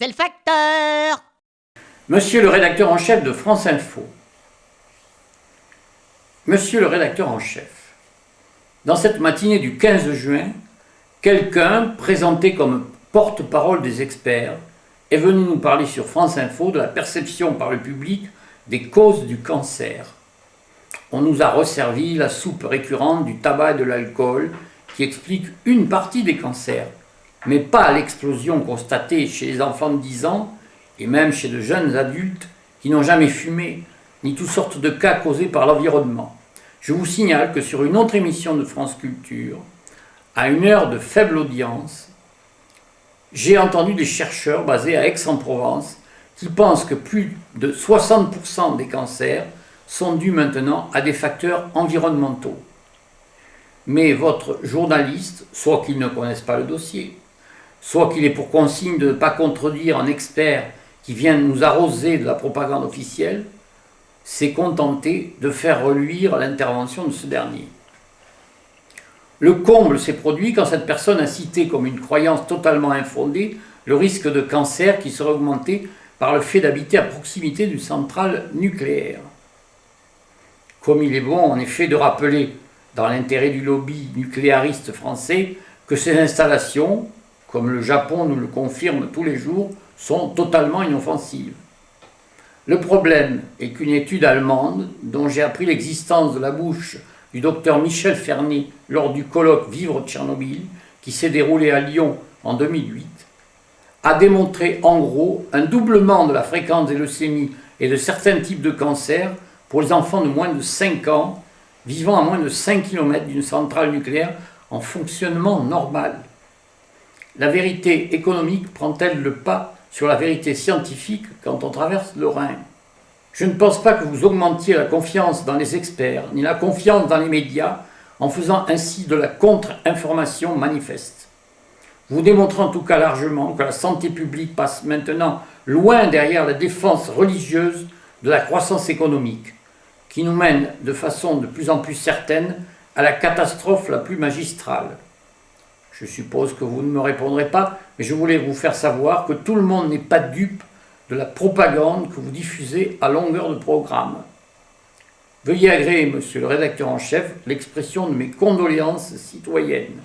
C'est le facteur. Monsieur le rédacteur en chef de France Info. Monsieur le rédacteur en chef, dans cette matinée du 15 juin, quelqu'un, présenté comme porte-parole des experts, est venu nous parler sur France Info de la perception par le public des causes du cancer. On nous a resservi la soupe récurrente du tabac et de l'alcool qui explique une partie des cancers, mais pas l'explosion constatée chez les enfants de 10 ans et même chez de jeunes adultes qui n'ont jamais fumé, ni toutes sortes de cas causés par l'environnement. Je vous signale que sur une autre émission de France Culture, à une heure de faible audience, j'ai entendu des chercheurs basés à Aix-en-Provence qui pensent que plus de 60% des cancers sont dus maintenant à des facteurs environnementaux. Mais votre journaliste, soit qu'il ne connaisse pas le dossier, soit qu'il ait pour consigne de ne pas contredire un expert qui vient nous arroser de la propagande officielle, s'est contenté de faire reluire l'intervention de ce dernier. Le comble s'est produit quand cette personne a cité comme une croyance totalement infondée le risque de cancer qui serait augmenté par le fait d'habiter à proximité d'une centrale nucléaire. Comme il est bon en effet de rappeler, dans l'intérêt du lobby nucléariste français, que ces installations, comme le Japon nous le confirme tous les jours, sont totalement inoffensives. Le problème est qu'une étude allemande, dont j'ai appris l'existence de la bouche du docteur Michel Fernet lors du colloque Vivre Tchernobyl, qui s'est déroulé à Lyon en 2008, a démontré en gros un doublement de la fréquence des leucémies et de certains types de cancers pour les enfants de moins de 5 ans vivant à moins de 5 km d'une centrale nucléaire en fonctionnement normal. La vérité économique prend-elle le pas sur la vérité scientifique quand on traverse le Rhin? Je ne pense pas que vous augmentiez la confiance dans les experts, ni la confiance dans les médias, en faisant ainsi de la contre-information manifeste. Vous démontrez en tout cas largement que la santé publique passe maintenant loin derrière la défense religieuse de la croissance économique, qui nous mène de façon de plus en plus certaine à la catastrophe la plus magistrale. Je suppose que vous ne me répondrez pas, mais je voulais vous faire savoir que tout le monde n'est pas dupe de la propagande que vous diffusez à longueur de programme. Veuillez agréer, monsieur le rédacteur en chef, l'expression de mes condoléances citoyennes.